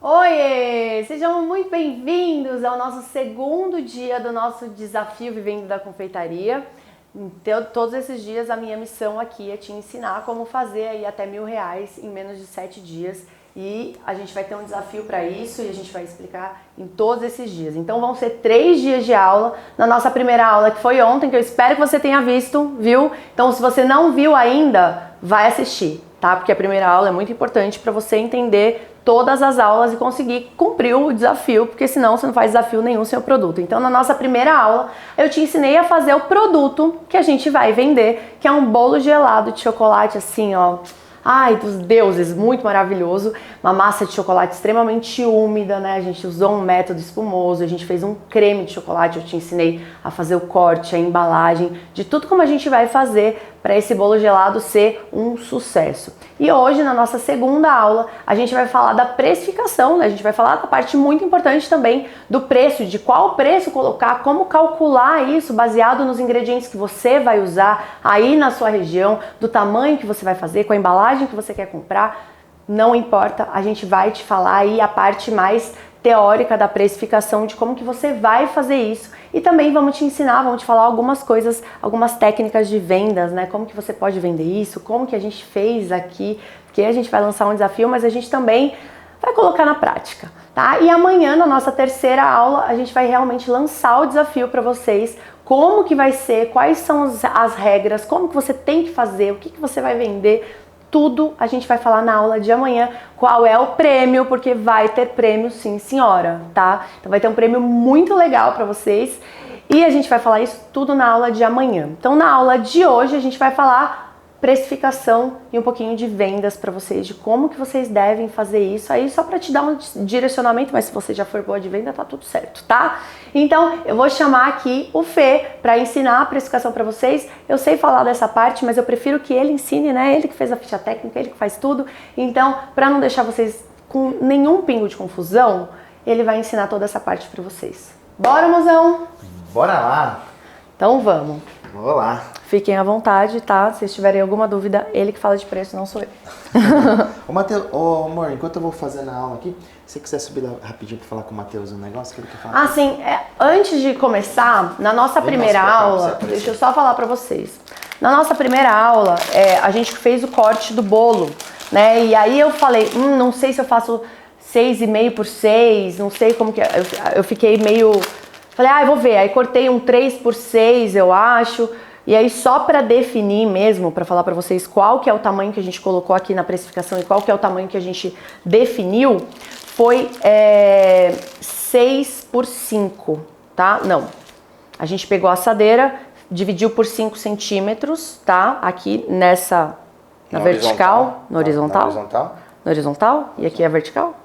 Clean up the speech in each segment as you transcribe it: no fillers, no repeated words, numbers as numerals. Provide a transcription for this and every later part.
Oiê! Sejam muito bem-vindos ao nosso segundo dia do nosso desafio Vivendo da Confeitaria. Então, todos esses dias a minha missão aqui é te ensinar como fazer aí até R$1.000 em menos de 7 dias. E a gente vai ter um desafio para isso e a gente vai explicar em todos esses dias. Então vão ser 3 dias de aula. Na nossa primeira aula, que foi ontem, que eu espero que você tenha visto, viu? Então se você não viu ainda, vai assistir, tá? Porque a primeira aula é muito importante para você entender todas as aulas e conseguir cumprir o desafio, porque senão você não faz desafio nenhum sem o produto. Então na nossa primeira aula eu te ensinei a fazer o produto que a gente vai vender, que é um bolo gelado de chocolate assim, ó. Ai, dos deuses, muito maravilhoso. Uma massa de chocolate extremamente úmida, né? A gente usou um método espumoso, a gente fez um creme de chocolate, eu te ensinei a fazer o corte, a embalagem, de tudo como a gente vai fazer para esse bolo gelado ser um sucesso. E hoje, na nossa segunda aula, a gente vai falar da precificação, né? A gente vai falar da parte muito importante também do preço, de qual preço colocar, como calcular isso baseado nos ingredientes que você vai usar aí na sua região, do tamanho que você vai fazer, com a embalagem que você quer comprar. Não importa, a gente vai te falar aí a parte mais teórica da precificação, de como que você vai fazer isso. E também vamos te ensinar, vamos te falar algumas coisas, algumas técnicas de vendas, né? Como que você pode vender isso, como que a gente fez aqui, porque a gente vai lançar um desafio, mas a gente também vai colocar na prática, tá? E amanhã, na nossa terceira aula, a gente vai realmente lançar o desafio para vocês, como que vai ser, quais são as regras, como que você tem que fazer, o que que você vai vender. Tudo a gente vai falar na aula de amanhã, qual é o prêmio, porque vai ter prêmio sim, senhora, tá? Então vai ter um prêmio muito legal para vocês e a gente vai falar isso tudo na aula de amanhã. Então na aula de hoje a gente vai falar precificação e um pouquinho de vendas para vocês, de como que vocês devem fazer isso aí, só para te dar um direcionamento, mas se você já for boa de venda, tá tudo certo, tá? Então, eu vou chamar aqui o Fê para ensinar a precificação para vocês. Eu sei falar dessa parte, mas eu prefiro que ele ensine, né? Ele que fez a ficha técnica, ele que faz tudo. Então, para não deixar vocês com nenhum pingo de confusão, ele vai ensinar toda essa parte para vocês. Bora, mozão? Bora lá! Então, vamos. Vamos lá! Fiquem à vontade, tá? Se vocês tiverem alguma dúvida, ele que fala de preço, não sou eu. Ô, Matheus, amor, enquanto eu vou fazer na aula aqui, se você quiser subir lá rapidinho pra falar com o Matheus um negócio que ele quer falar. Ah, sim. Antes de começar, na nossa primeira aula, deixa eu só falar pra vocês. Na nossa primeira aula, a gente fez o corte do bolo, né? E aí eu falei, não sei se eu faço 6,5 por 6, não sei como que é. Eu fiquei meio... Falei, eu vou ver. Aí cortei um 3 por 6, eu acho. E aí só para definir mesmo, para falar para vocês qual que é o tamanho que a gente colocou aqui na precificação e qual que é o tamanho que a gente definiu, foi 6 por 5, tá? Não, a gente pegou a assadeira, dividiu por 5 centímetros, tá? Aqui nessa, na vertical, no horizontal. No horizontal? E aqui é vertical?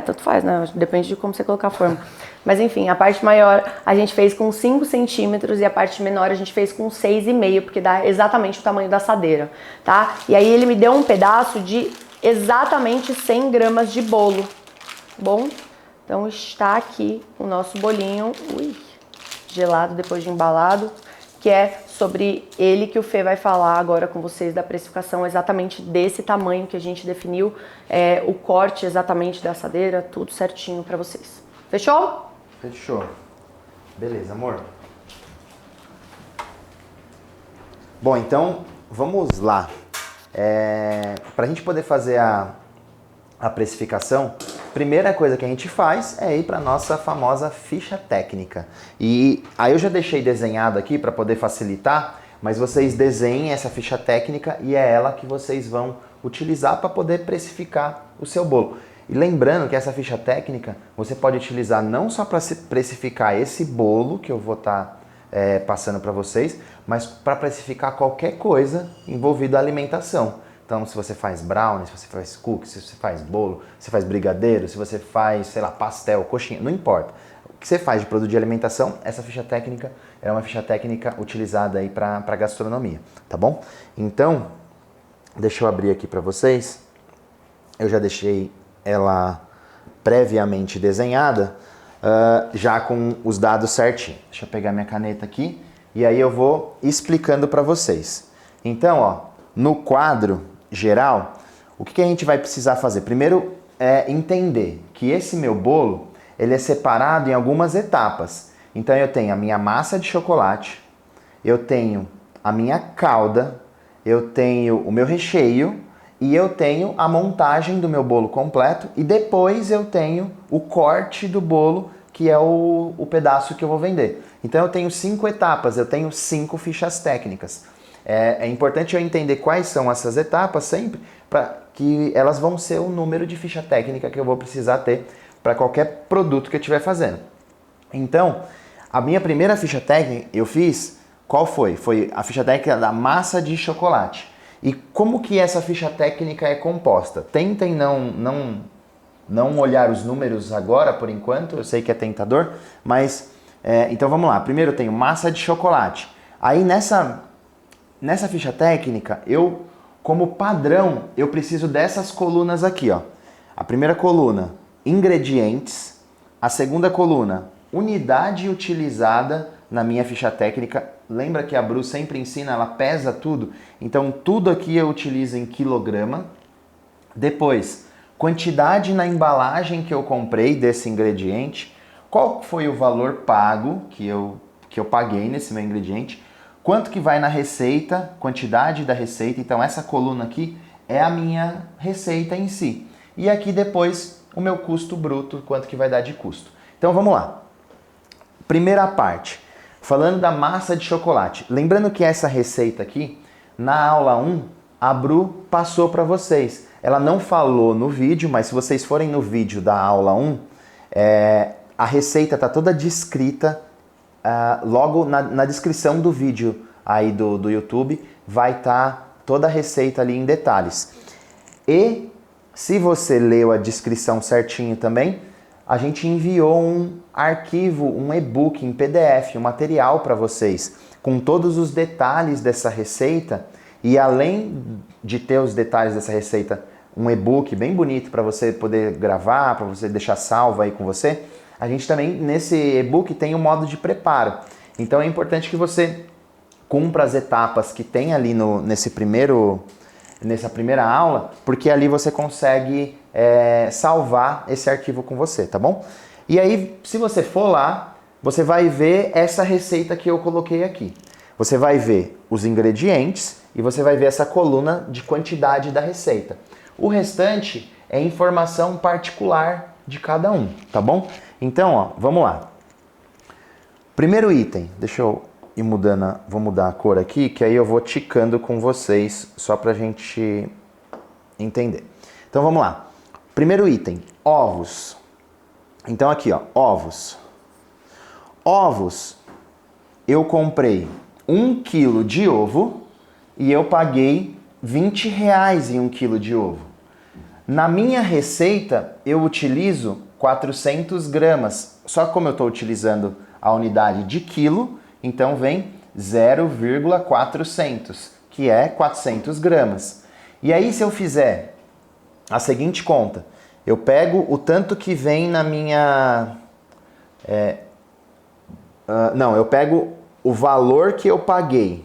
Tanto faz, né? Depende de como você colocar a forma. Mas enfim, a parte maior a gente fez com 5 centímetros e a parte menor a gente fez com 6,5, porque dá exatamente o tamanho da assadeira, tá? E aí ele me deu um pedaço de exatamente 100 gramas de bolo, bom? Então está aqui o nosso bolinho, gelado depois de embalado, que é sobre ele que o Fê vai falar agora com vocês da precificação exatamente desse tamanho que a gente definiu, o corte exatamente da assadeira, tudo certinho para vocês. Fechou? Fechou. Beleza, amor. Bom, então vamos lá. Para a gente poder fazer a precificação, primeira coisa que a gente faz é ir para nossa famosa ficha técnica. E aí eu já deixei desenhado aqui para poder facilitar, mas vocês desenhem essa ficha técnica e é ela que vocês vão utilizar para poder precificar o seu bolo. E lembrando que essa ficha técnica você pode utilizar não só para precificar esse bolo que eu vou estar passando para vocês, mas para precificar qualquer coisa envolvida à alimentação. Então, se você faz brownie, se você faz cookies, se você faz bolo, se você faz brigadeiro, se você faz, sei lá, pastel, coxinha, não importa. O que você faz de produto de alimentação, essa ficha técnica é uma ficha técnica utilizada aí para gastronomia, tá bom? Então, deixa eu abrir aqui para vocês. Eu já deixei ela previamente desenhada, já com os dados certinho. Deixa eu pegar minha caneta aqui e aí eu vou explicando para vocês. Então, ó, no quadro geral, o que a gente vai precisar fazer? Primeiro, entender que esse meu bolo, ele é separado em algumas etapas. Então eu tenho a minha massa de chocolate, eu tenho a minha calda, eu tenho o meu recheio e eu tenho a montagem do meu bolo completo e depois eu tenho o corte do bolo, que é o pedaço que eu vou vender. Então eu tenho 5 etapas, eu tenho 5 fichas técnicas. É importante eu entender quais são essas etapas sempre, para que elas vão ser o número de ficha técnica que eu vou precisar ter para qualquer produto que eu estiver fazendo. Então, a minha primeira ficha técnica eu fiz, qual foi? Foi a ficha técnica da massa de chocolate. E como que essa ficha técnica é composta? Tentem não olhar os números agora, por enquanto, eu sei que é tentador, mas então vamos lá. Primeiro eu tenho massa de chocolate. Aí nessa ficha técnica, como padrão, eu preciso dessas colunas aqui, ó. A primeira coluna, ingredientes. A segunda coluna, unidade utilizada na minha ficha técnica. Lembra que a Bru sempre ensina, ela pesa tudo? Então tudo aqui eu utilizo em quilograma. Depois, quantidade na embalagem que eu comprei desse ingrediente. Qual foi o valor pago que eu paguei nesse meu ingrediente? Quanto que vai na receita, quantidade da receita. Então essa coluna aqui é a minha receita em si. E aqui depois o meu custo bruto, quanto que vai dar de custo. Então vamos lá. Primeira parte, falando da massa de chocolate. Lembrando que essa receita aqui, na aula 1, a Bru passou para vocês. Ela não falou no vídeo, mas se vocês forem no vídeo da aula 1, a receita está toda descrita. Logo na descrição do vídeo aí do YouTube vai estar toda a receita ali em detalhes. E se você leu a descrição certinho também, a gente enviou um arquivo, um e-book em PDF, um material para vocês, com todos os detalhes dessa receita. E além de ter os detalhes dessa receita, um e-book bem bonito para você poder gravar, para você deixar salvo aí com você, a gente também, nesse e-book, tem um modo de preparo. Então é importante que você cumpra as etapas que tem ali nessa primeira aula, porque ali você consegue salvar esse arquivo com você, tá bom? E aí, se você for lá, você vai ver essa receita que eu coloquei aqui. Você vai ver os ingredientes e você vai ver essa coluna de quantidade da receita. O restante é informação particular de cada um, tá bom? Então, ó, vamos lá. Primeiro item, deixa eu ir mudando, vou mudar a cor aqui, que aí eu vou ticando com vocês, só pra gente entender. Então, vamos lá. Primeiro item, ovos. Então, aqui, ó, ovos. Ovos, eu comprei 1 kg de ovo e eu paguei R$20 em 1 kg de ovo. Na minha receita, eu utilizo 400 gramas. Só que como eu estou utilizando a unidade de quilo, então vem 0,400, que é 400 gramas. E aí, se eu fizer a seguinte conta, eu pego o tanto que vem na minha... eu pego o valor que eu paguei,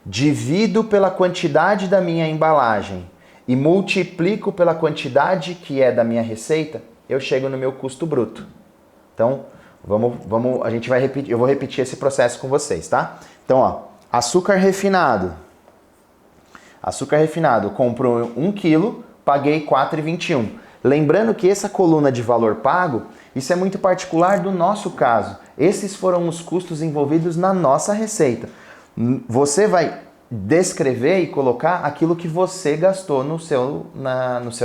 divido pela quantidade da minha embalagem e multiplico pela quantidade que é da minha receita, eu chego no meu custo bruto. Então, a gente vai repetir, eu vou repetir esse processo com vocês, tá? Então, ó, açúcar refinado. Açúcar refinado, compro 1 kg, paguei R$4,21. Lembrando que essa coluna de valor pago, isso é muito particular do nosso caso. Esses foram os custos envolvidos na nossa receita. Você vai descrever e colocar aquilo que você gastou no seu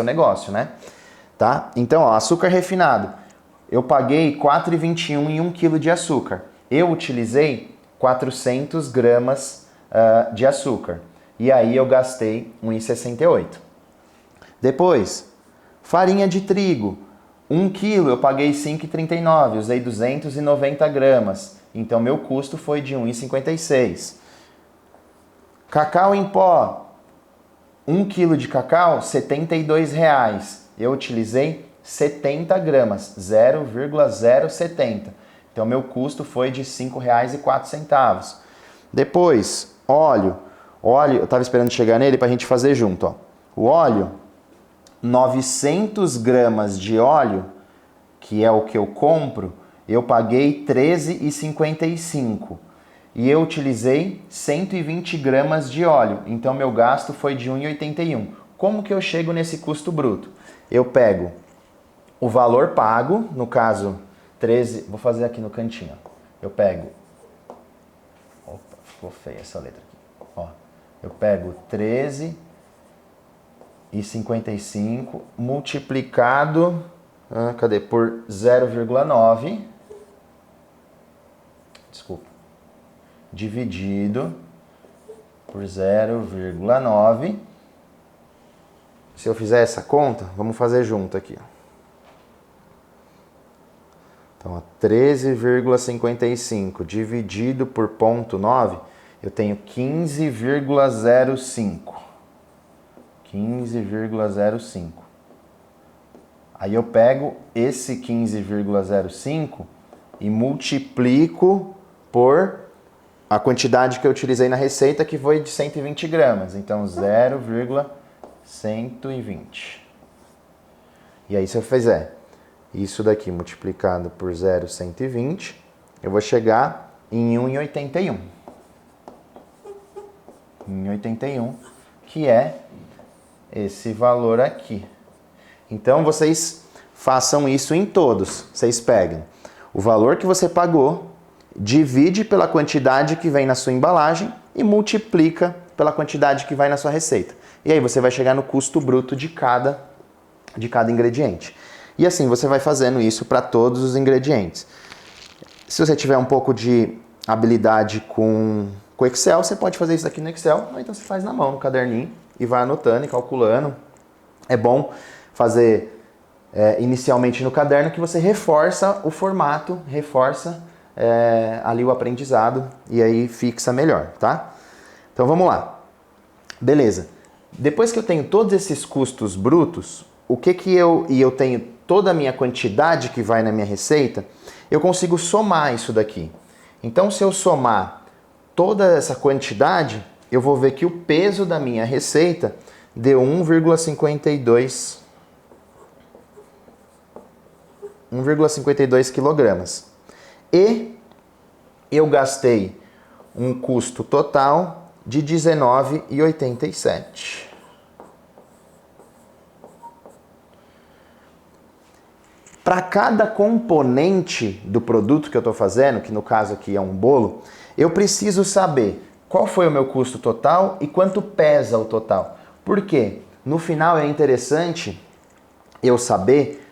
negócio, né? Tá? Então, ó, açúcar refinado. Eu paguei R$4,21 em 1 kg de açúcar. Eu utilizei 400 gramas de açúcar. E aí eu gastei R$1,68. Depois, farinha de trigo. 1 kg eu paguei R$5,39. Usei 290 gramas. Então, meu custo foi de R$1,56. Cacau em pó. 1 kg de cacau, R$72. Eu utilizei 70 gramas, 0,070. Então, meu custo foi de R$5,04. Depois, óleo. Óleo, eu estava esperando chegar nele para a gente fazer junto. Ó. O óleo, 900 gramas de óleo, que é o que eu compro, eu paguei R$13,55. E eu utilizei 120 gramas de óleo, então meu gasto foi de R$1,81. Como que eu chego nesse custo bruto? Eu pego o valor pago, no caso 13, vou fazer aqui no cantinho. Eu pego, opa, ficou feia essa letra aqui. Ó, eu pego 13,55 multiplicado, por 0,9, desculpa, dividido por 0,9. Se eu fizer essa conta, vamos fazer junto aqui. Então, 13,55 dividido por 0,9, eu tenho 15,05. 15,05. Aí eu pego esse 15,05 e multiplico por a quantidade que eu utilizei na receita, que foi de 120 gramas. Então, 0,120. E aí, se eu fizer isso daqui multiplicado por 0,120, eu vou chegar em 1,81. 1,81, que é esse valor aqui. Então, vocês façam isso em todos. Vocês peguem o valor que você pagou, divide pela quantidade que vem na sua embalagem e multiplica pela quantidade que vai na sua receita. E aí você vai chegar no custo bruto de cada ingrediente. E assim você vai fazendo isso para todos os ingredientes. Se você tiver um pouco de habilidade com Excel, você pode fazer isso aqui no Excel, ou então você faz na mão, no caderninho, e vai anotando e calculando. É bom fazer inicialmente no caderno, que você reforça o formato, reforça ali o aprendizado, e aí fixa melhor, tá? Então vamos lá. Beleza. Depois que eu tenho todos esses custos brutos, eu tenho toda a minha quantidade que vai na minha receita, eu consigo somar isso daqui. Então, se eu somar toda essa quantidade, eu vou ver que o peso da minha receita deu 1,52 quilogramas. E eu gastei um custo total de R$19,87. Para cada componente do produto que eu estou fazendo, que no caso aqui é um bolo, eu preciso saber qual foi o meu custo total e quanto pesa o total. Por quê? No final é interessante eu saber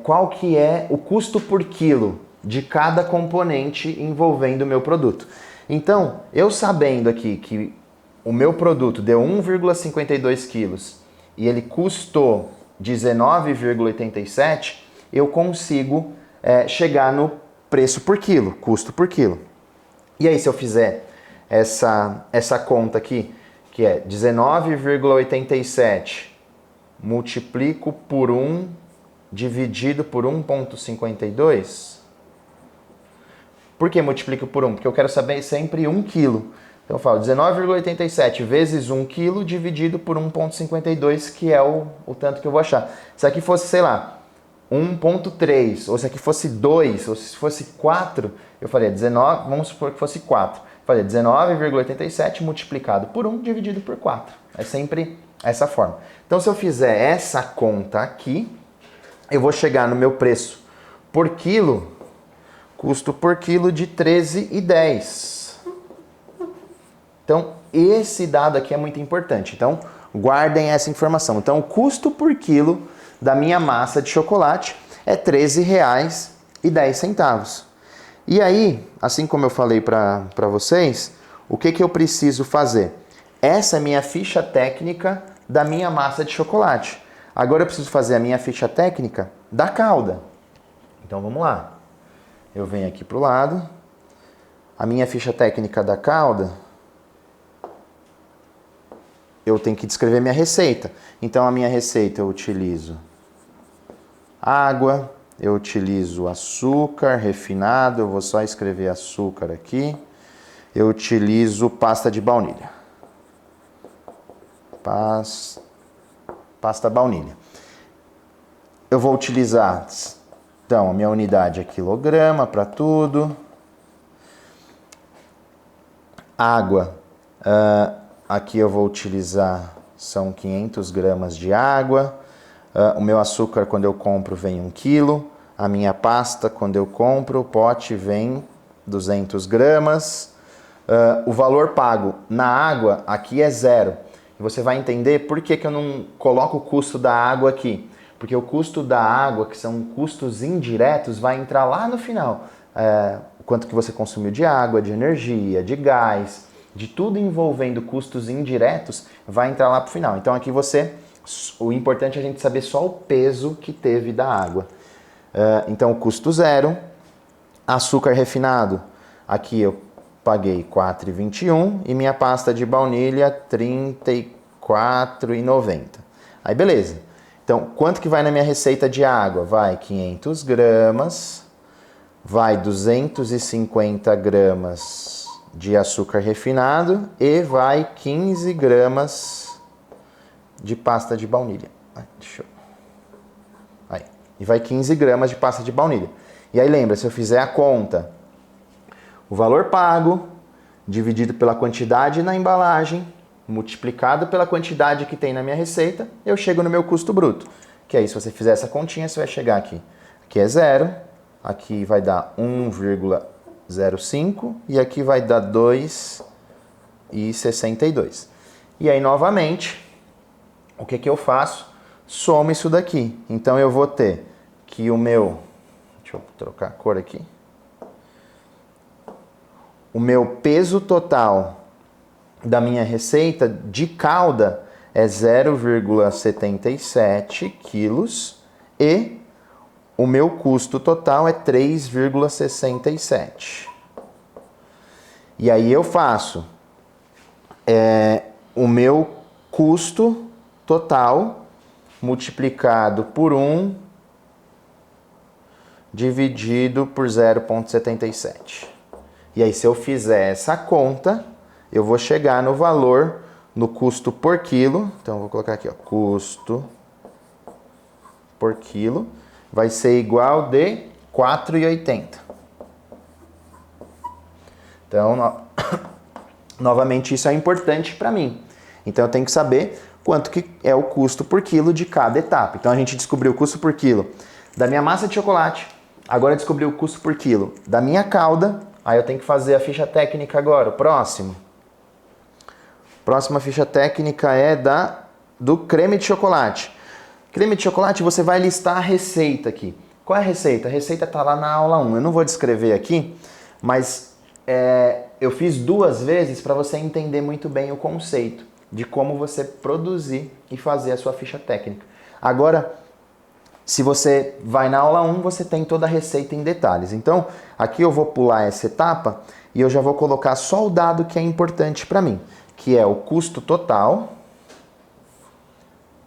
qual que é o custo por quilo de cada componente envolvendo o meu produto. Então, eu sabendo aqui que o meu produto deu 1,52 quilos e ele custou R$19,87, eu consigo chegar no preço por quilo, custo por quilo. E aí, se eu fizer essa conta aqui, que é 19,87 multiplico por 1 dividido por 1,52. Por que multiplico por 1? Porque eu quero saber sempre 1 quilo. Então eu falo 19,87 vezes 1 quilo dividido por 1,52, que é o tanto que eu vou achar. Se aqui fosse, sei lá, 1,3, ou se aqui fosse 2, ou se fosse 4, eu faria 19, vamos supor que fosse 4. Eu faria 19,87 multiplicado por 1 dividido por 4. É sempre essa forma. Então se eu fizer essa conta aqui, eu vou chegar no meu preço por quilo, custo por quilo de R$13,10. Então, esse dado aqui é muito importante. Então, guardem essa informação. Então, o custo por quilo da minha massa de chocolate é R$13,10. E aí, assim como eu falei para vocês, o que eu preciso fazer? Essa é a minha ficha técnica da minha massa de chocolate. Agora eu preciso fazer a minha ficha técnica da calda. Então, vamos lá. Eu venho aqui para o lado. A minha ficha técnica da calda, eu tenho que descrever minha receita. Então, a minha receita eu utilizo água, eu utilizo açúcar refinado, eu vou só escrever açúcar aqui. Eu utilizo pasta de baunilha. Pasta pasta baunilha. Eu vou utilizar, então, a minha unidade é quilograma para tudo. Água, aqui eu vou utilizar, são 500 gramas de água. O meu açúcar, quando eu compro, vem 1 quilo. A minha pasta, quando eu compro, o pote vem 200 gramas. O valor pago na água aqui é 0. E você vai entender por que eu não coloco o custo da água aqui. Porque o custo da água, que são custos indiretos, vai entrar lá no final. O quanto que você consumiu de água, de energia, de gás, de tudo envolvendo custos indiretos, vai entrar lá para o final. Então aqui o importante é a gente saber só o peso que teve da água. Então o custo 0. Açúcar refinado, aqui eu paguei R$ 4,21 e minha pasta de baunilha R$ 34,90. Aí beleza. Então, quanto que vai na minha receita de água? Vai 500 gramas, vai 250 gramas de açúcar refinado e vai 15 gramas de pasta de baunilha. Aí. E vai 15 gramas de pasta de baunilha. E aí lembra, se eu fizer a conta, o valor pago dividido pela quantidade na embalagem, multiplicado pela quantidade que tem na minha receita, eu chego no meu custo bruto. Que aí, se você fizer essa continha, você vai chegar aqui. Aqui é 0, aqui vai dar 1,05 e aqui vai dar 2,62. E aí, novamente, o que eu faço? Somo isso daqui. Então, eu vou ter que o meu... Deixa eu trocar a cor aqui. O meu peso total da minha receita de calda é 0,77 quilos e o meu custo total é 3,67. E aí eu faço o meu custo total multiplicado por 1 dividido por 0,77. E aí se eu fizer essa conta, eu vou chegar no valor, no custo por quilo. Então, eu vou colocar aqui, ó, custo por quilo. Vai ser igual de R$ 4,80. Então, novamente, isso é importante para mim. Então, eu tenho que saber quanto que é o custo por quilo de cada etapa. Então, a gente descobriu o custo por quilo da minha massa de chocolate. Agora, descobri o custo por quilo da minha calda. Aí, eu tenho que fazer a ficha técnica agora, o próximo. Próxima ficha técnica é do creme de chocolate. Creme de chocolate, você vai listar a receita aqui. Qual é a receita? A receita está lá na aula 1. Eu não vou descrever aqui, mas eu fiz 2 vezes para você entender muito bem o conceito de como você produzir e fazer a sua ficha técnica. Agora, se você vai na aula 1, você tem toda a receita em detalhes. Então, aqui eu vou pular essa etapa e eu já vou colocar só o dado que é importante para mim, que é o custo total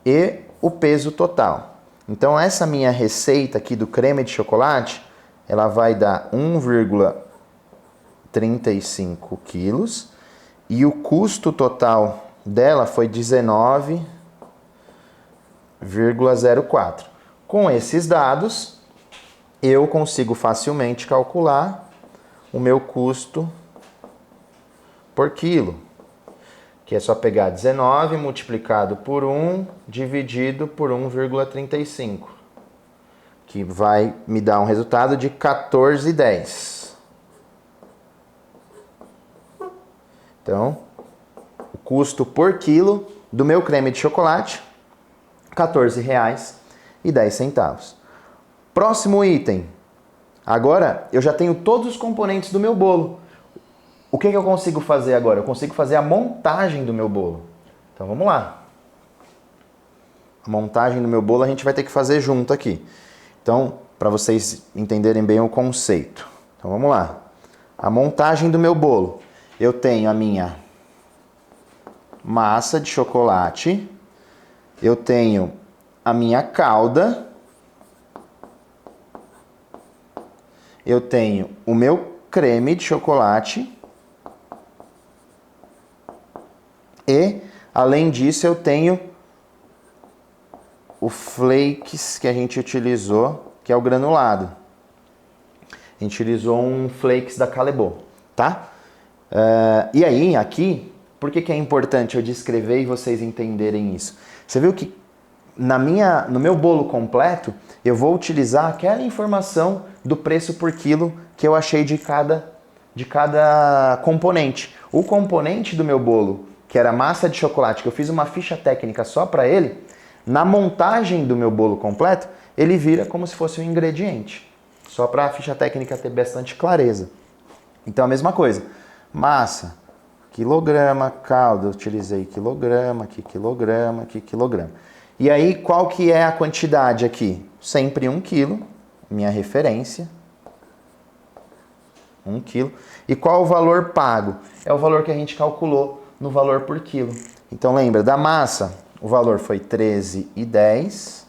e o peso total. Então, essa minha receita aqui do creme de chocolate, ela vai dar 1,35 quilos e o custo total dela foi 19,04. Com esses dados, eu consigo facilmente calcular o meu custo por quilo, que é só pegar 19 multiplicado por 1 dividido por 1,35, que vai me dar um resultado de 14,10. Então, o custo por quilo do meu creme de chocolate, R$ 14,10. Próximo item. Agora, eu já tenho todos os componentes do meu bolo. O que eu consigo fazer agora? Eu consigo fazer a montagem do meu bolo. Então, vamos lá. A montagem do meu bolo a gente vai ter que fazer junto aqui. Então, para vocês entenderem bem o conceito. Então, vamos lá. A montagem do meu bolo. Eu tenho a minha massa de chocolate. Eu tenho a minha calda. Eu tenho o meu creme de chocolate. E, além disso, eu tenho o flakes que a gente utilizou, que é o granulado. A gente utilizou um flakes da Callebaut, tá? E aí, aqui, por que é importante eu descrever e vocês entenderem isso? Você viu que no meu bolo completo, eu vou utilizar aquela informação do preço por quilo que eu achei de cada componente. O componente do meu bolo, que era massa de chocolate, que eu fiz uma ficha técnica só para ele, na montagem do meu bolo completo, ele vira como se fosse um ingrediente. Só para a ficha técnica ter bastante clareza. Então a mesma coisa. Massa, quilograma, calda, eu utilizei quilograma, aqui quilograma, aqui quilograma. E aí, qual que é a quantidade aqui? Sempre 1 quilo, minha referência. 1 quilo. E qual o valor pago? É o valor que a gente calculou no valor por quilo. Então lembra, da massa, o valor foi R$13,10.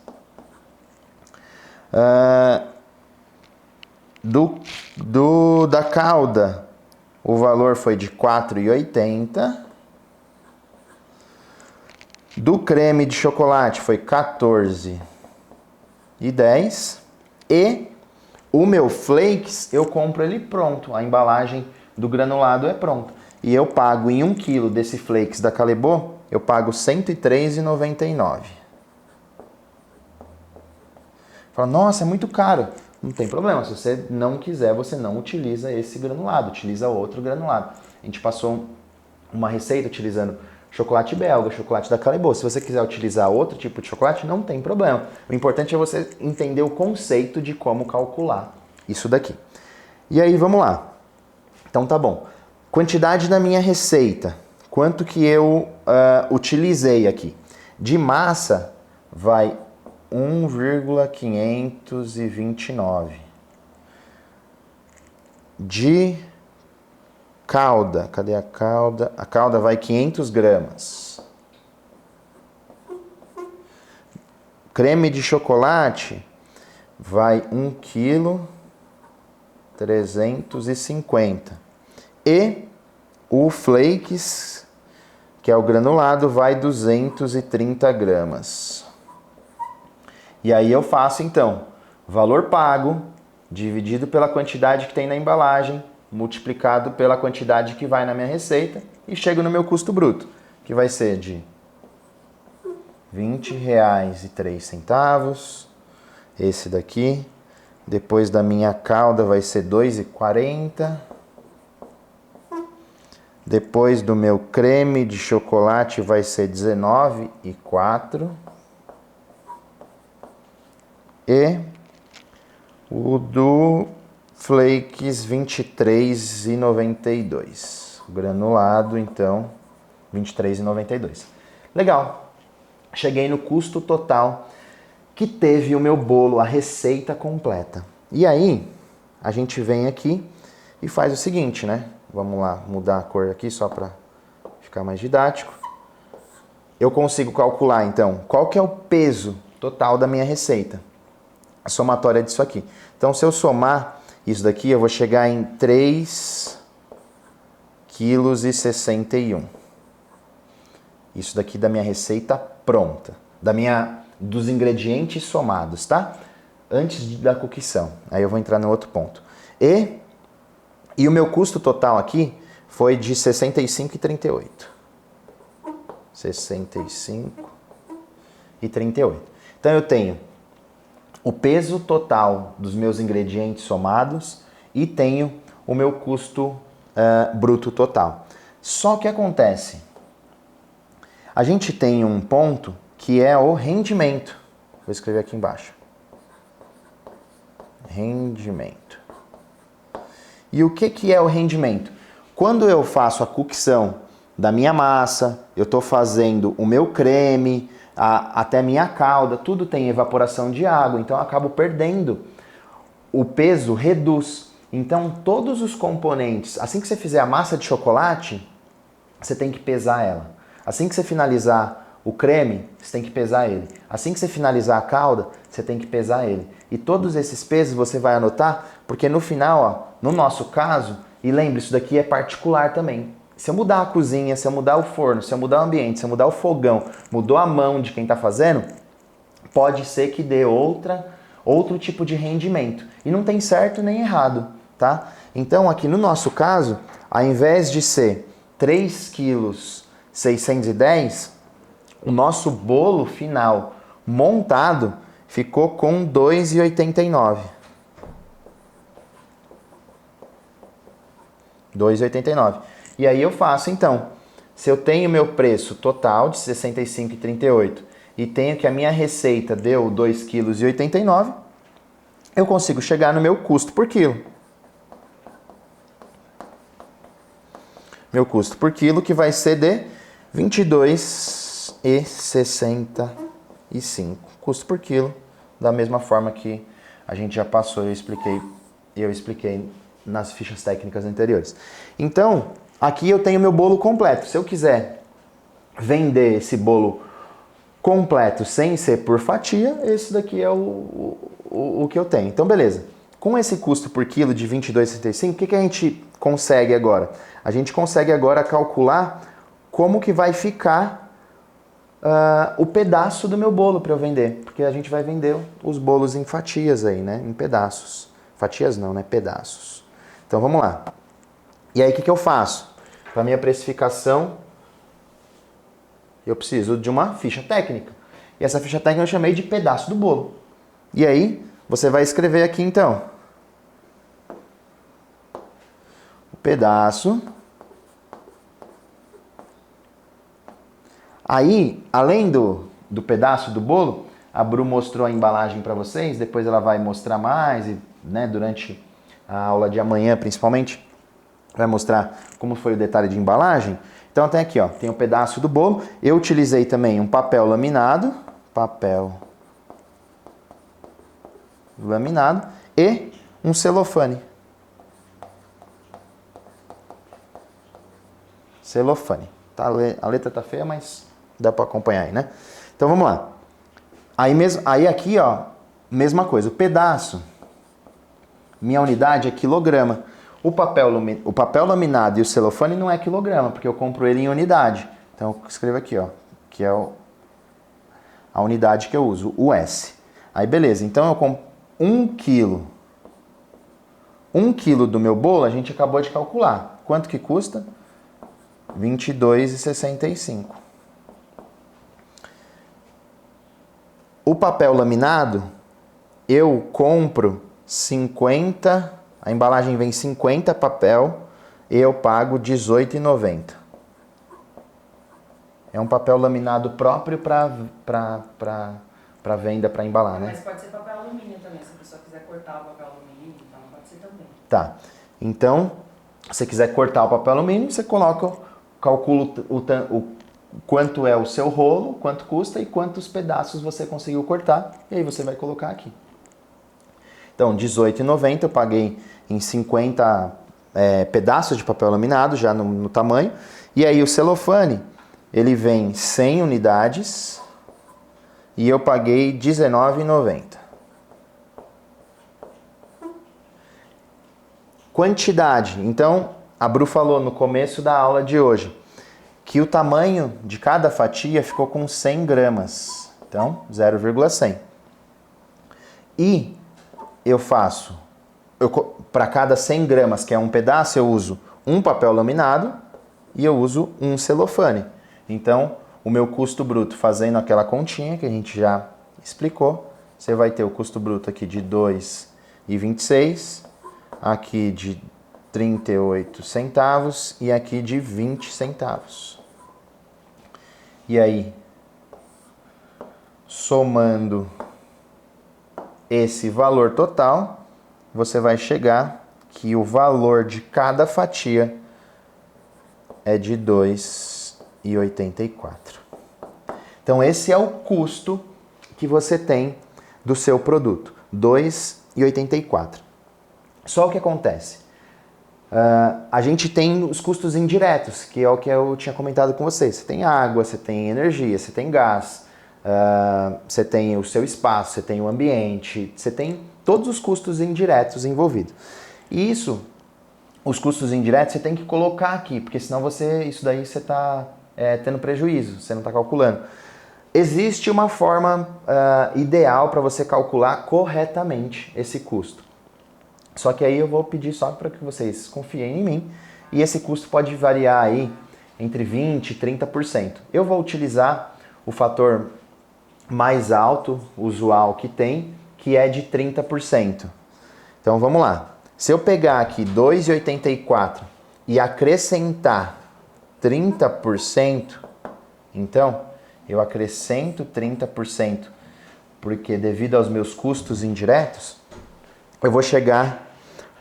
Da calda, o valor foi de R$4,80. Do creme de chocolate foi R$14,10. E o meu flakes, eu compro ele pronto. A embalagem do granulado é pronta. E eu pago em 1 quilo desse flakes da Callebaut, eu pago R$103,99. Fala, nossa, é muito caro. Não tem problema, se você não quiser, você não utiliza esse granulado, utiliza outro granulado. A gente passou uma receita utilizando chocolate belga, chocolate da Callebaut. Se você quiser utilizar outro tipo de chocolate, não tem problema. O importante é você entender o conceito de como calcular isso daqui. E aí, vamos lá. Então tá bom. Quantidade da minha receita. Quanto que eu utilizei aqui? De massa, vai 1,529. De calda, cadê a calda? A calda vai 500 gramas. Creme de chocolate vai 1 quilo 350. E o flakes, que é o granulado, vai 230 gramas. E aí eu faço então, valor pago dividido pela quantidade que tem na embalagem, multiplicado pela quantidade que vai na minha receita e chego no meu custo bruto, que vai ser de R$20,03. Esse daqui. Depois da minha calda vai ser R$2,40. Depois do meu creme de chocolate vai ser R$19,04. E o do flakes R$23,92. Granulado, então, R$23,92. Legal. Cheguei no custo total que teve o meu bolo, a receita completa. E aí, a gente vem aqui e faz o seguinte, né? Vamos lá, mudar a cor aqui só para ficar mais didático. Eu consigo calcular, então, qual que é o peso total da minha receita. A somatória disso aqui. Então, se eu somar isso daqui, eu vou chegar em 3,61 kg. Isso daqui da minha receita pronta. Dos ingredientes somados, tá? Antes da cocção. Aí eu vou entrar no outro ponto. E o meu custo total aqui foi de R$ 65,38. 65,38. Então eu tenho o peso total dos meus ingredientes somados e tenho o meu custo bruto total. Só que acontece, a gente tem um ponto que é o rendimento. Vou escrever aqui embaixo. Rendimento. E o que é o rendimento? Quando eu faço a cocção da minha massa, eu estou fazendo o meu creme, até minha calda, tudo tem evaporação de água, então eu acabo perdendo. O peso reduz. Então todos os componentes, assim que você fizer a massa de chocolate, você tem que pesar ela. Assim que você finalizar o creme, você tem que pesar ele. Assim que você finalizar a calda, você tem que pesar ele. E todos esses pesos você vai anotar, porque no final, ó, no nosso caso, e lembre, isso daqui é particular também. Se eu mudar a cozinha, se eu mudar o forno, se eu mudar o ambiente, se eu mudar o fogão, mudou a mão de quem está fazendo, pode ser que dê outro tipo de rendimento. E não tem certo nem errado, tá? Então, aqui no nosso caso, ao invés de ser 3,610 kg, o nosso bolo final montado ficou com 2,89. 2,89. E aí eu faço, então, se eu tenho meu preço total de R$ 65,38 e tenho que a minha receita deu 2,89 kg, eu consigo chegar no meu custo por quilo. Meu custo por quilo que vai ser de R$ 22,65. Custo por quilo, da mesma forma que a gente já passou e eu expliquei nas fichas técnicas anteriores. Então, aqui eu tenho meu bolo completo. Se eu quiser vender esse bolo completo sem ser por fatia, esse daqui é o que eu tenho. Então, beleza. Com esse custo por quilo de R$ 22,65, o que a gente consegue agora? A gente consegue agora calcular como que vai ficar o pedaço do meu bolo para eu vender. Porque a gente vai vender os bolos em fatias aí, né? Em pedaços. Fatias não, né? Pedaços. Então, vamos lá. E aí, o que eu faço? Para minha precificação, eu preciso de uma ficha técnica. E essa ficha técnica eu chamei de pedaço do bolo. E aí, você vai escrever aqui, então, o pedaço. Aí, além do pedaço do bolo, a Bru mostrou a embalagem para vocês, depois ela vai mostrar mais, né, durante a aula de amanhã, principalmente, vai mostrar como foi o detalhe de embalagem. Então tem aqui, ó, tem um pedaço do bolo. Eu utilizei também um papel laminado e um celofane. Celofane. Tá, a letra tá feia, mas dá para acompanhar aí, né? Então vamos lá. Aí aqui, ó, mesma coisa. O pedaço, minha unidade é quilograma. O papel laminado e o celofane não é quilograma, porque eu compro ele em unidade. Então eu escrevo aqui, ó, que é a unidade que eu uso, o S. Aí beleza, então eu compro 1 quilo. 1 quilo do meu bolo a gente acabou de calcular. Quanto que custa? R$ 22,65. O papel laminado, eu compro 50, a embalagem vem 50 papel e eu pago R$ 18,90. É um papel laminado próprio para venda, para embalar, né? Mas pode ser papel alumínio também, se a pessoa quiser cortar o papel alumínio, então pode ser também. Tá, então, se você quiser cortar o papel alumínio, você calcula o quanto é o seu rolo, quanto custa e quantos pedaços você conseguiu cortar, e aí você vai colocar aqui. Então, R$ 18,90 eu paguei em 50 pedaços de papel laminado, já no tamanho. E aí o celofane, ele vem 100 unidades e eu paguei R$ 19,90. Quantidade. Então, a Bru falou no começo da aula de hoje que o tamanho de cada fatia ficou com 100 gramas. Então, 0,100. E eu faço, para cada 100 gramas, que é um pedaço, eu uso um papel laminado e eu uso um celofane. Então, o meu custo bruto, fazendo aquela continha que a gente já explicou, você vai ter o custo bruto aqui de R$ 2,26, aqui de 38 centavos e aqui de 20 centavos. E aí, somando esse valor total, você vai chegar que o valor de cada fatia é de R$ 2,84. Então esse é o custo que você tem do seu produto, R$ 2,84. Só o que acontece? A gente tem os custos indiretos, que é o que eu tinha comentado com vocês. Você tem água, você tem energia, você tem gás, você tem o seu espaço, você tem o ambiente, você tem todos os custos indiretos envolvidos. E isso, os custos indiretos, você tem que colocar aqui, porque senão isso daí você está tendo prejuízo, você não está calculando. Existe uma forma ideal para você calcular corretamente esse custo. Só que aí eu vou pedir só para que vocês confiem em mim, e esse custo pode variar aí entre 20% e 30%. Eu vou utilizar o fator mais alto, usual que tem, que é de 30%. Então vamos lá. Se eu pegar aqui 2,84 e acrescentar 30%, então eu acrescento 30%, porque devido aos meus custos indiretos, eu vou chegar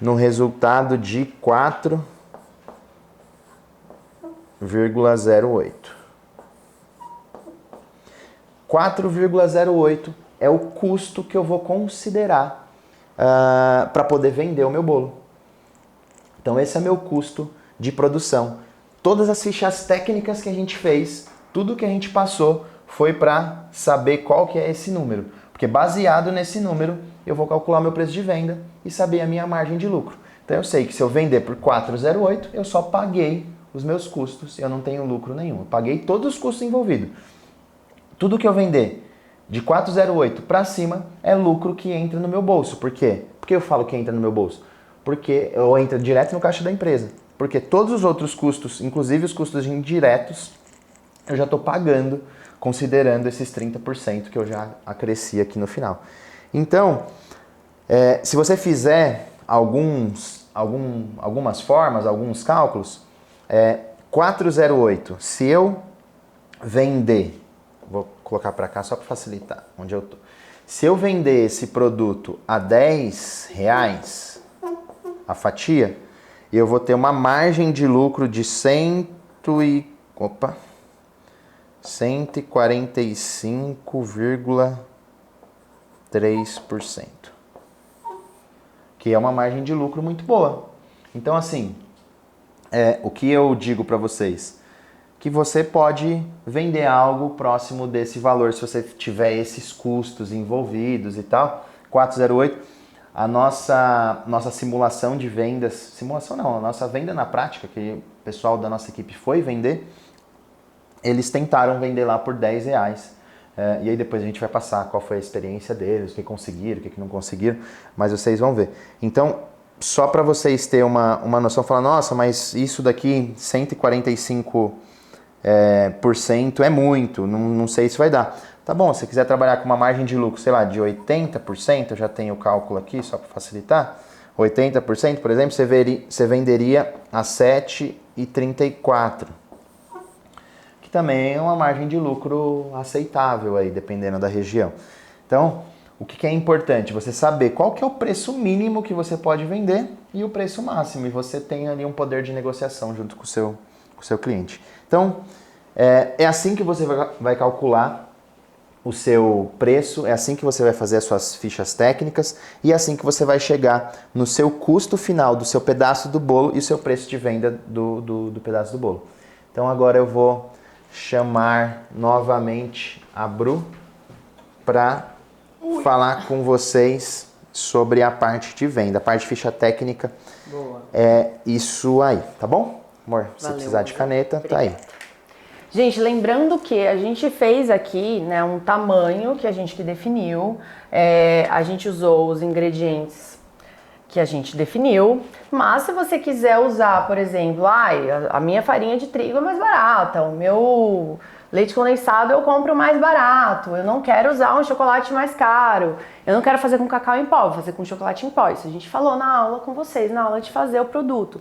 no resultado de 4,08. 4,08 é o custo que eu vou considerar para poder vender o meu bolo. Então esse é meu custo de produção. Todas as fichas técnicas que a gente fez, tudo que a gente passou foi para saber qual que é esse número. Porque baseado nesse número, eu vou calcular meu preço de venda e saber a minha margem de lucro. Então eu sei que se eu vender por 4,08, eu só paguei os meus custos, eu não tenho lucro nenhum. Eu paguei todos os custos envolvidos. Tudo que eu vender de 4,08 para cima é lucro que entra no meu bolso. Por quê? Por que eu falo que entra no meu bolso? Porque eu entro direto no caixa da empresa. Porque todos os outros custos, inclusive os custos indiretos, eu já estou pagando, considerando esses 30% que eu já acresci aqui no final. Então, se você fizer algumas formas, alguns cálculos, 4,08, se eu vender, vou colocar para cá só para facilitar onde eu tô. Se eu vender esse produto a R$10 a fatia, eu vou ter uma margem de lucro de 145,3%, que é uma margem de lucro muito boa. Então, assim, o que eu digo para vocês? Que você pode vender algo próximo desse valor, se você tiver esses custos envolvidos e tal. 4,08, a nossa simulação de vendas, simulação não, a nossa venda na prática, que o pessoal da nossa equipe foi vender, eles tentaram vender lá por R$10. E aí depois a gente vai passar qual foi a experiência deles, o que conseguiram, o que não conseguiram, mas vocês vão ver. Então, só para vocês terem uma noção, falar, nossa, mas isso daqui, 145% é muito, não sei se vai dar. Tá bom, se você quiser trabalhar com uma margem de lucro, sei lá, de 80%, eu já tenho o cálculo aqui, só para facilitar, 80%, por exemplo, você venderia a 7,34%, que também é uma margem de lucro aceitável aí, dependendo da região. Então, o que é importante? Você saber qual que é o preço mínimo que você pode vender e o preço máximo, e você tem ali um poder de negociação junto com o seu cliente. Então, é assim que você vai calcular o seu preço, é assim que você vai fazer as suas fichas técnicas e é assim que você vai chegar no seu custo final do seu pedaço do bolo e o seu preço de venda do pedaço do bolo. Então agora eu vou chamar novamente a Bru para falar com vocês sobre a parte de venda, a parte de ficha técnica. Boa. É isso aí, tá bom? Amor, se Valeu, precisar de caneta, tá aí. Gente, lembrando que a gente fez aqui, né, um tamanho que a gente que definiu, a gente usou os ingredientes que a gente definiu, mas se você quiser usar, por exemplo, a minha farinha de trigo é mais barata, o meu leite condensado eu compro mais barato, eu não quero usar um chocolate mais caro, eu não quero fazer com cacau em pó, vou fazer com chocolate em pó. Isso a gente falou na aula com vocês, na aula de fazer o produto.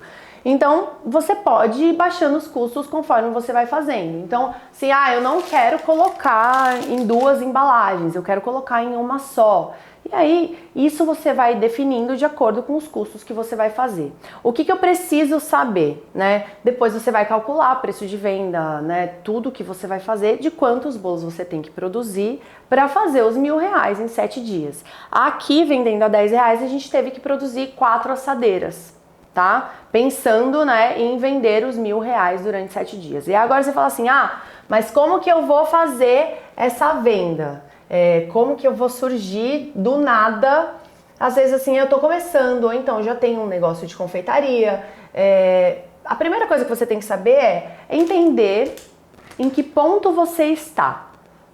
Então, você pode ir baixando os custos conforme você vai fazendo. Então, se eu não quero colocar em 2 embalagens, eu quero colocar em uma só. E aí, isso você vai definindo de acordo com os custos que você vai fazer. O que eu preciso saber, né? Depois você vai calcular preço de venda, né? Tudo que você vai fazer, de quantos bolos você tem que produzir para fazer os R$1.000 em 7 dias. Aqui, vendendo a R$10, a gente teve que produzir 4 assadeiras. Tá? Pensando, né, em vender os R$1.000 durante 7 dias. E agora você fala assim, mas como que eu vou fazer essa venda? Como que eu vou surgir do nada? Às vezes assim, eu tô começando, ou então já tenho um negócio de confeitaria. A primeira coisa que você tem que saber é entender em que ponto você está.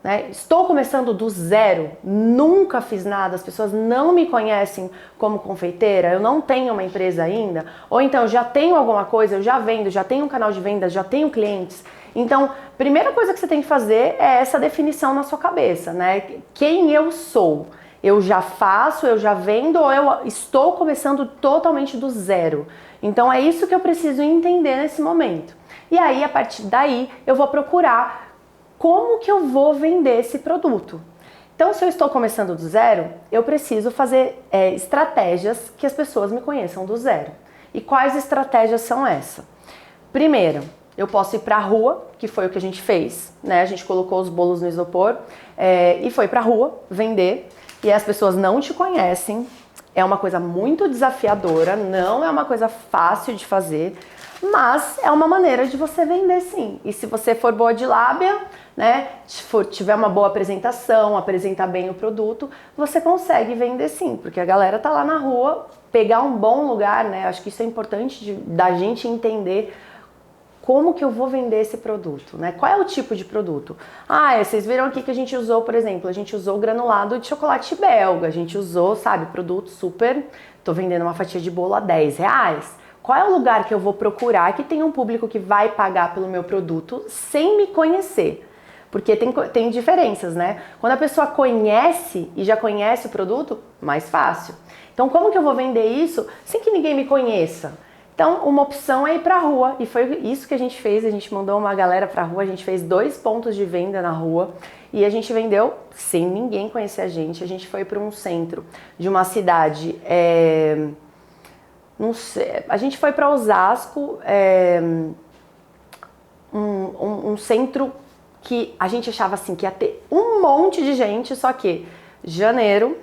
né? Estou começando do zero, nunca fiz nada, as pessoas não me conhecem como confeiteira, eu não tenho uma empresa ainda, ou então já tenho alguma coisa, eu já vendo, já tenho um canal de vendas, já tenho clientes. Então, primeira coisa que você tem que fazer é essa definição na sua cabeça, né? Quem eu sou? Eu já faço, eu já vendo, ou eu estou começando totalmente do zero? Então é isso que eu preciso entender nesse momento. E aí, a partir daí, eu vou procurar como que eu vou vender esse produto. Então, se eu estou começando do zero, eu preciso fazer estratégias que as pessoas me conheçam do zero. E quais estratégias são essas? Primeiro, eu posso ir para a rua, que foi o que a gente fez, né? A gente colocou os bolos no isopor e foi para a rua vender. E as pessoas não te conhecem, é uma coisa muito desafiadora, não é uma coisa fácil de fazer, mas é uma maneira de você vender sim. E se você for boa de lábia, né, tiver uma boa apresentação, apresentar bem o produto, você consegue vender sim, porque a galera tá lá na rua, pegar um bom lugar, né? Acho que isso é importante da gente entender como que eu vou vender esse produto, né? Qual é o tipo de produto? Vocês viram aqui que a gente usou, por exemplo, a gente usou granulado de chocolate belga, a gente usou, sabe, produto super, tô vendendo uma fatia de bolo a R$10. Qual é o lugar que eu vou procurar que tem um público que vai pagar pelo meu produto sem me conhecer? Porque tem diferenças, né? Quando a pessoa conhece e já conhece o produto, mais fácil. Então, como que eu vou vender isso sem que ninguém me conheça? Então, uma opção é ir pra rua, e foi isso que a gente fez, a gente mandou uma galera pra rua, a gente fez 2 pontos de venda na rua, e a gente vendeu sem ninguém conhecer a gente foi para um centro de uma cidade, não sei, a gente foi para Osasco, um centro que a gente achava assim que ia ter um monte de gente, só que janeiro,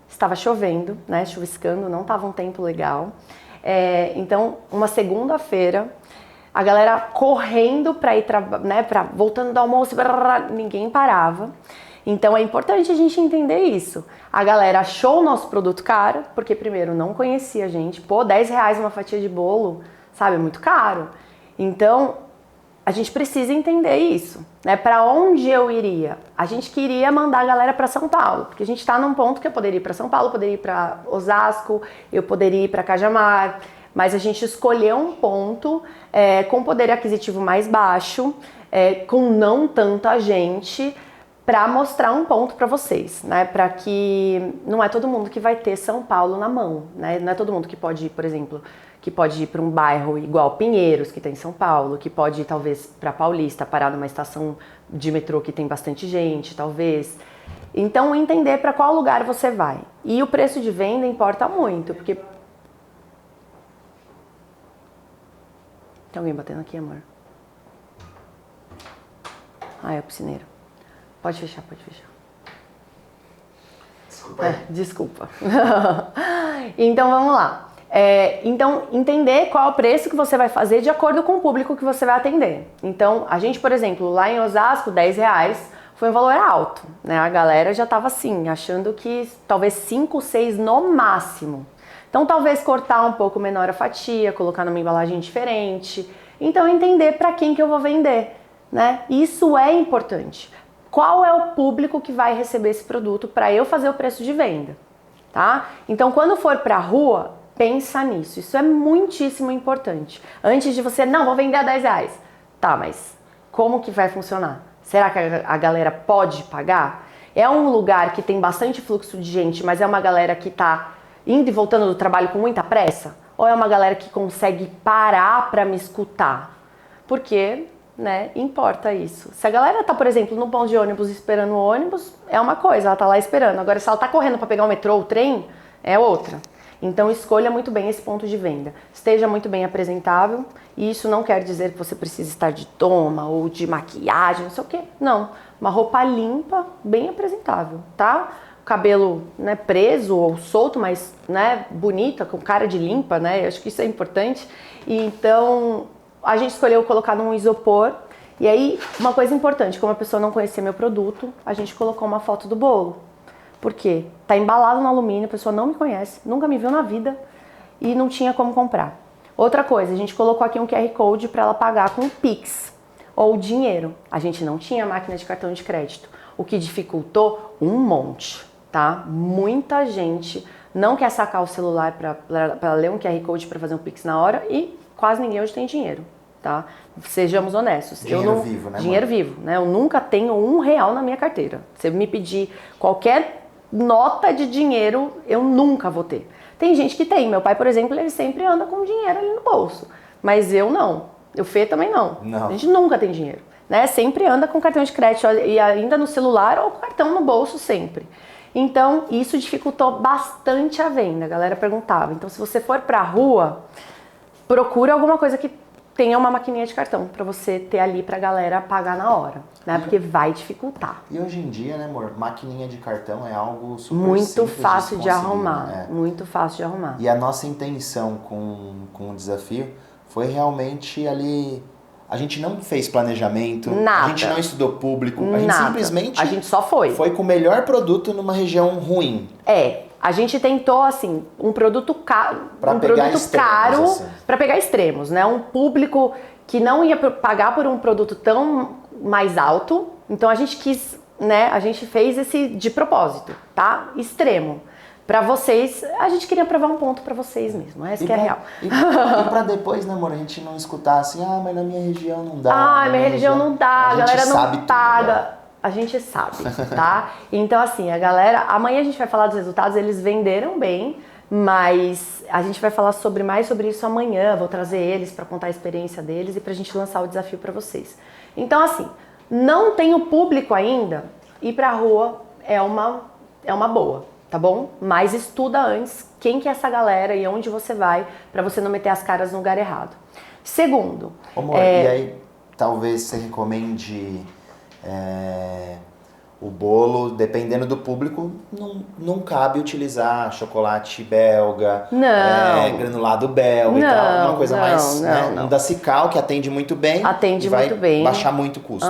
estava chovendo, né, chuviscando, não estava um tempo legal. Então, uma segunda-feira, a galera correndo para ir, né, voltando do almoço, ninguém parava. Então, é importante a gente entender isso. A galera achou o nosso produto caro, porque primeiro não conhecia a gente. Pô, R$10 uma fatia de bolo, sabe, é muito caro. Então, a gente precisa entender isso, né? Para onde eu iria? A gente queria mandar a galera para São Paulo, porque a gente está num ponto que eu poderia ir para São Paulo, poderia ir para Osasco, eu poderia ir para Cajamar, mas a gente escolheu um ponto com poder aquisitivo mais baixo, com não tanta gente, para mostrar um ponto para vocês, né? Para que não é todo mundo que vai ter São Paulo na mão, né? Não é todo mundo que pode ir, por exemplo, que pode ir para um bairro igual Pinheiros, que tem em São Paulo, que pode ir talvez para Paulista, parar numa estação de metrô que tem bastante gente, talvez. Então, entender para qual lugar você vai. E o preço de venda importa muito, porque... Tem alguém batendo aqui, amor? É o piscineiro. Pode fechar, pode fechar. Desculpa. Desculpa. Então, vamos lá. Então, entender qual é o preço que você vai fazer de acordo com o público que você vai atender. Então, a gente, por exemplo, lá em Osasco, R$10 foi um valor alto, né? A galera já estava assim, achando que talvez 5, 6 no máximo. Então, talvez cortar um pouco menor a fatia, colocar numa embalagem diferente. Então, entender para quem que eu vou vender, né? Isso é importante. Qual é o público que vai receber esse produto para eu fazer o preço de venda, tá? Então, quando for para a rua, pensa nisso, isso é muitíssimo importante. Antes de você, não, vou vender a R$10. Tá, mas como que vai funcionar? Será que a galera pode pagar? É um lugar que tem bastante fluxo de gente, mas é uma galera que tá indo e voltando do trabalho com muita pressa? Ou é uma galera que consegue parar para me escutar? Porque, né, importa isso. Se a galera tá, por exemplo, no ponto de ônibus esperando o ônibus, é uma coisa, ela tá lá esperando. Agora, se ela tá correndo para pegar o metrô ou o trem, é outra. Então, escolha muito bem esse ponto de venda. Esteja muito bem apresentável. E isso não quer dizer que você precisa estar de toma ou de maquiagem, não sei o quê. Não. Uma roupa limpa, bem apresentável, tá? O cabelo, né, preso ou solto, mas, né, bonita, com cara de limpa, né? Eu acho que isso é importante. E, então, a gente escolheu colocar num isopor. E aí, uma coisa importante, como a pessoa não conhecia meu produto, a gente colocou uma foto do bolo. Por quê? Tá embalado no alumínio, a pessoa não me conhece, nunca me viu na vida e não tinha como comprar. Outra coisa, a gente colocou aqui um QR Code para ela pagar com Pix ou dinheiro. A gente não tinha máquina de cartão de crédito. o que dificultou um monte, tá? Muita gente não quer sacar o celular para ler um QR Code para fazer um Pix na hora e quase ninguém hoje tem dinheiro, tá? Sejamos honestos. Dinheiro vivo, né? Dinheiro vivo, né? Eu nunca tenho R$1 na minha carteira. Se me pedir qualquer nota de dinheiro, eu nunca vou ter. Tem gente que tem. Meu pai, por exemplo, ele sempre anda com dinheiro ali no bolso. Mas eu não. O Fê também não. A gente nunca tem dinheiro, né? Sempre anda com cartão de crédito e ainda no celular ou com cartão no bolso sempre. Então, isso dificultou bastante a venda. A galera perguntava. Então, se você for pra rua, procura alguma coisa que tenha uma maquininha de cartão para você ter ali pra galera pagar na hora, né? Porque vai dificultar. E hoje em dia, né, amor, maquininha de cartão é algo super muito simples fácil de arrumar, né? muito fácil de arrumar. E a nossa intenção com o desafio foi realmente ali... A gente não fez planejamento, Nada. A gente não estudou público, a gente Nada. simplesmente... A gente só foi. Foi com o melhor produto numa região ruim. A gente tentou, assim, um produto caro, assim. Para pegar extremos, né? Um público que não ia pagar por um produto tão mais alto. Então a gente quis, né? A gente fez esse de propósito, tá? Extremo. Pra vocês, a gente queria provar um ponto pra vocês mesmo, essa que é a real. E pra depois, né, amor, a gente não escutar assim, mas na minha região não dá. Minha região não dá, a galera não paga. Tudo, a gente sabe, tá? Então, assim, a galera... Amanhã a gente vai falar dos resultados, eles venderam bem, mas a gente vai falar mais sobre isso amanhã. Vou trazer eles pra contar a experiência deles e pra gente lançar o desafio pra vocês. Então, assim, não tem o público ainda, ir pra rua é uma boa. Tá bom? Mas estuda antes quem que é essa galera e onde você vai pra você não meter as caras no lugar errado. Segundo... Amor, e aí talvez você recomende o bolo, dependendo do público, não cabe utilizar chocolate belga, granulado belga e tal, uma coisa mais... Um da Cical, que atende muito bem. Atende muito bem. Baixar muito o custo.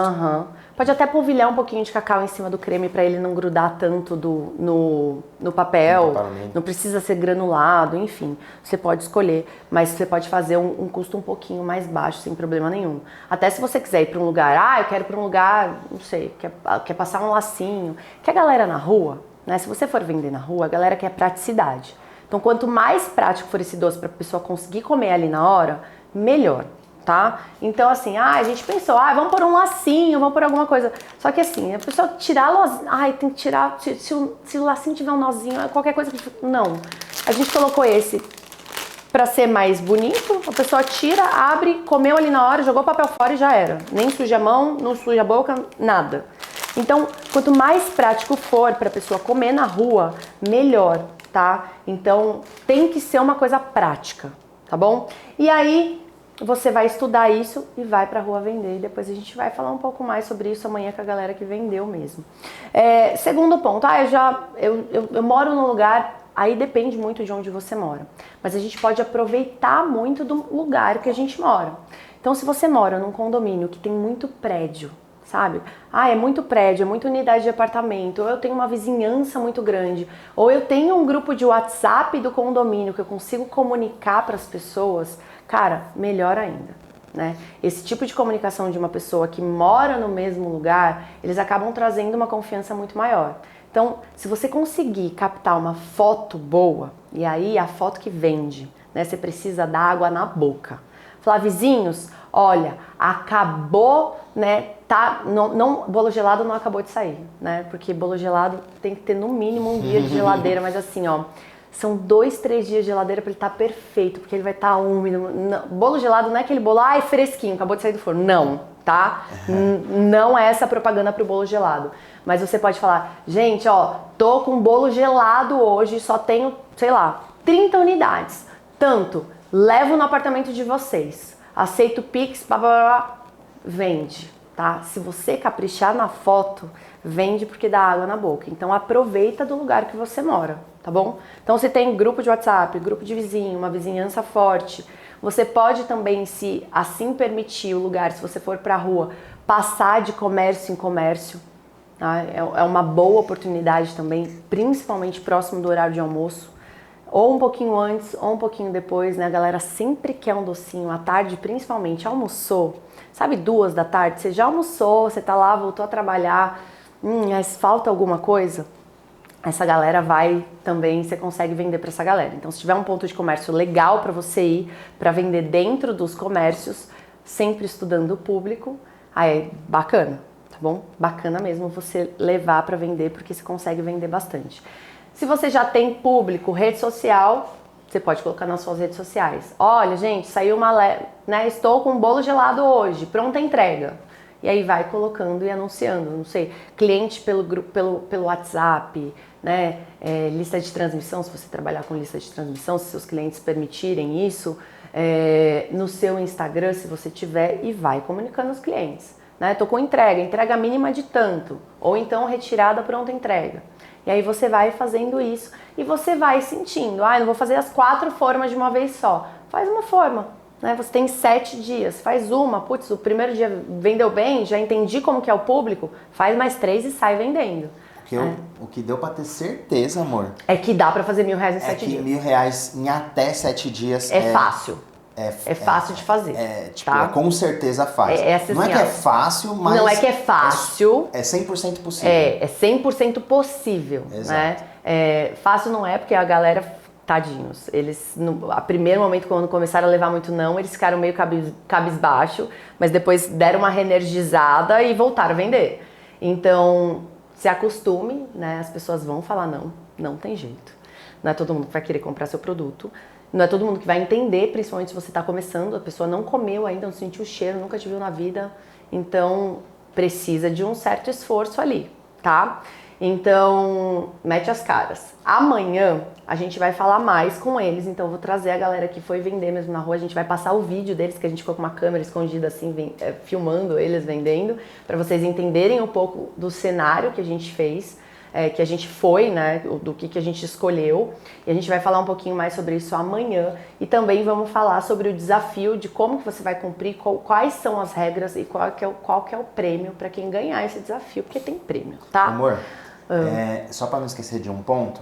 Pode até polvilhar um pouquinho de cacau em cima do creme para ele não grudar tanto no papel. Não precisa ser granulado, enfim. Você pode escolher, mas você pode fazer um custo um pouquinho mais baixo, sem problema nenhum. Até se você quiser ir para um lugar, eu quero ir para um lugar, não sei, quer passar um lacinho. Que a galera na rua, né? Se você for vender na rua, a galera quer praticidade. Então, quanto mais prático for esse doce para a pessoa conseguir comer ali na hora, melhor. Tá? Então, assim, a gente pensou, vamos pôr um lacinho, vamos pôr alguma coisa. Só que assim, a pessoa tirar tem que tirar, se o lacinho tiver um nozinho, qualquer coisa que... Não. A gente colocou esse pra ser mais bonito, a pessoa tira, abre, comeu ali na hora, jogou o papel fora e já era. Nem suja a mão, não suja a boca, nada. Então, quanto mais prático for pra pessoa comer na rua, melhor, tá? Então, tem que ser uma coisa prática, tá bom? E aí... Você vai estudar isso e vai pra rua vender. E depois a gente vai falar um pouco mais sobre isso amanhã com a galera que vendeu mesmo. Segundo ponto, eu moro num lugar, aí depende muito de onde você mora. Mas a gente pode aproveitar muito do lugar que a gente mora. Então, se você mora num condomínio que tem muito prédio, sabe? É muito prédio, é muita unidade de apartamento, ou eu tenho uma vizinhança muito grande, ou eu tenho um grupo de WhatsApp do condomínio que eu consigo comunicar para as pessoas, cara, melhor ainda, né? Esse tipo de comunicação de uma pessoa que mora no mesmo lugar, eles acabam trazendo uma confiança muito maior. Então, se você conseguir captar uma foto boa, e aí a foto que vende, né? Você precisa dar água na boca. Falar, vizinhos, olha, acabou, né? Bolo gelado não acabou de sair, né? Porque bolo gelado tem que ter no mínimo um dia de geladeira, mas assim, são 2, 3 dias de geladeira para ele estar perfeito, porque ele vai estar úmido. Bolo gelado não é aquele bolo, fresquinho, acabou de sair do forno. Não, tá? Não é essa propaganda pro bolo gelado. Mas você pode falar, gente, tô com bolo gelado hoje, só tenho, sei lá, 30 unidades. Tanto, levo no apartamento de vocês. Aceito Pix, vende, tá? Se você caprichar na foto, vende porque dá água na boca. Então aproveita do lugar que você mora, tá bom? Então se tem grupo de WhatsApp, grupo de vizinho, uma vizinhança forte, você pode também, se assim permitir o lugar, se você for pra rua, passar de comércio em comércio, tá? É uma boa oportunidade também, principalmente próximo do horário de almoço. Ou um pouquinho antes, ou um pouquinho depois, né? A galera sempre quer um docinho, à tarde principalmente, almoçou, sabe, 2 da tarde, você já almoçou, você tá lá, voltou a trabalhar, mas falta alguma coisa? Essa galera vai também, você consegue vender para essa galera. Então, se tiver um ponto de comércio legal para você ir, para vender dentro dos comércios, sempre estudando o público, aí é bacana, tá bom? Bacana mesmo você levar para vender, porque você consegue vender bastante. Se você já tem público, rede social, você pode colocar nas suas redes sociais. Olha, gente, saiu né? Estou com um bolo gelado hoje, pronta entrega. E aí vai colocando e anunciando, não sei, cliente pelo grupo, pelo WhatsApp, né? Lista de transmissão, se você trabalhar com lista de transmissão, se seus clientes permitirem isso, no seu Instagram, se você tiver, e vai comunicando aos clientes. Né? Tô com entrega mínima de tanto, ou então retirada pronta entrega. E aí você vai fazendo isso e você vai sentindo, não vou fazer as 4 formas de uma vez só. Faz uma forma. Né? Você tem 7 dias, faz uma, putz, o primeiro dia vendeu bem, já entendi como que é o público, faz mais 3 e sai vendendo. O que deu pra ter certeza, amor, é que dá pra fazer R$1.000 em 7 dias. R$1.000 em até 7 dias é fácil. É fácil de fazer. Tá? Com certeza faz. Assim, não é que é fácil, mas... Não é que é fácil. É 100% possível. É 100% possível. Exato. Né? Fácil não é, porque a galera... Tadinhos, eles, a primeiro momento, quando começaram a levar muito não, eles ficaram meio cabisbaixo, mas depois deram uma reenergizada e voltaram a vender. Então, se acostume, né? As pessoas vão falar não tem jeito. Não é todo mundo que vai querer comprar seu produto, não é todo mundo que vai entender, principalmente se você está começando, a pessoa não comeu ainda, não sentiu o cheiro, nunca te viu na vida, então precisa de um certo esforço ali, tá? Então, mete as caras. Amanhã a gente vai falar mais com eles, então eu vou trazer a galera que foi vender mesmo na rua, a gente vai passar o vídeo deles, que a gente ficou com uma câmera escondida assim, filmando eles vendendo, para vocês entenderem um pouco do cenário que a gente fez, que a gente foi, né, do que a gente escolheu, e a gente vai falar um pouquinho mais sobre isso amanhã, e também vamos falar sobre o desafio de como que você vai cumprir, quais são as regras e qual que é o prêmio para quem ganhar esse desafio, porque tem prêmio, tá? Amor, só para não esquecer de um ponto,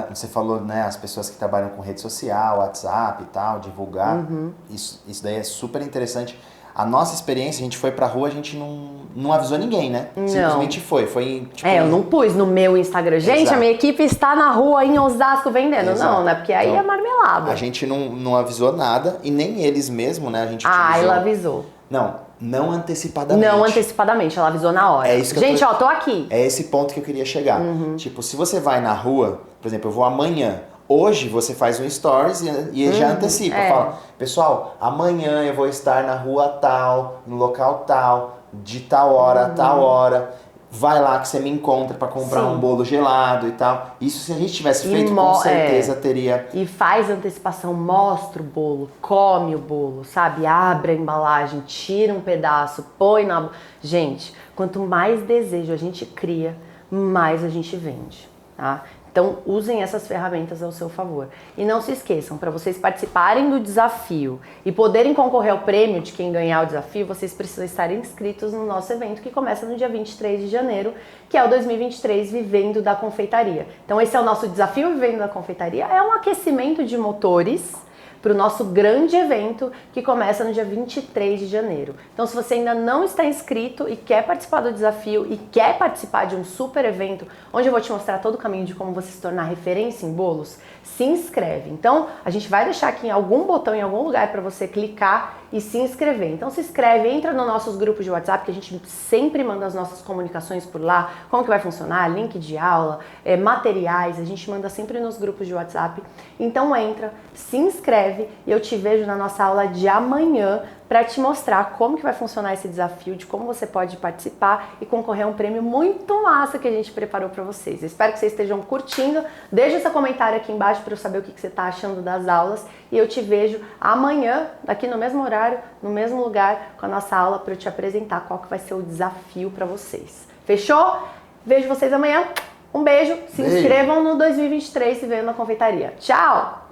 você falou, né, as pessoas que trabalham com rede social, WhatsApp e tal, divulgar, isso daí é super interessante. A nossa experiência, a gente foi pra rua, a gente não avisou ninguém, né? Não. Simplesmente foi tipo... eu não pus no meu Instagram. Gente, exato, a minha equipe está na rua em Osasco vendendo. Exato. Não, né? Porque aí é marmelada. A gente não avisou nada e nem eles mesmo, né? A gente ela avisou. Não antecipadamente. Não antecipadamente, ela avisou na hora. É isso que gente, tô aqui. É esse ponto que eu queria chegar. Tipo, se você vai na rua, por exemplo, eu vou amanhã. Hoje você faz um stories e já antecipa. Fala, pessoal, amanhã eu vou estar na rua tal, no local tal, de tal hora a tal hora. Vai lá que você me encontra para comprar um bolo gelado e tal. Isso, se a gente tivesse feito, com certeza teria... E faz antecipação, mostra o bolo, come o bolo, sabe? Abre a embalagem, tira um pedaço, põe na... Gente, quanto mais desejo a gente cria, mais a gente vende, tá? Então, usem essas ferramentas ao seu favor. E não se esqueçam, para vocês participarem do desafio e poderem concorrer ao prêmio de quem ganhar o desafio, vocês precisam estar inscritos no nosso evento que começa no dia 23 de janeiro, que é o 2023 Vivendo da Confeitaria. Então, esse é o nosso desafio Vivendo da Confeitaria. É um aquecimento de motores para o nosso grande evento que começa no dia 23 de janeiro. Então, se você ainda não está inscrito e quer participar do desafio e quer participar de um super evento, onde eu vou te mostrar todo o caminho de como você se tornar referência em bolos, se inscreve. Então, a gente vai deixar aqui em algum botão, em algum lugar para você clicar e se inscrever. Então, se inscreve, entra nos nossos grupos de WhatsApp, que a gente sempre manda as nossas comunicações por lá, como que vai funcionar, link de aula, materiais, a gente manda sempre nos grupos de WhatsApp. Então, entra, se inscreve e eu te vejo na nossa aula de amanhã para te mostrar como que vai funcionar esse desafio, de como você pode participar e concorrer a um prêmio muito massa que a gente preparou para vocês. Eu espero que vocês estejam curtindo. Deixa seu comentário aqui embaixo para eu saber o que você está achando das aulas e eu te vejo amanhã, aqui no mesmo horário, no mesmo lugar, com a nossa aula para eu te apresentar qual que vai ser o desafio para vocês. Fechou? Vejo vocês amanhã. Um beijo. Se inscrevam no 2023 Vivendo na Confeitaria. Tchau!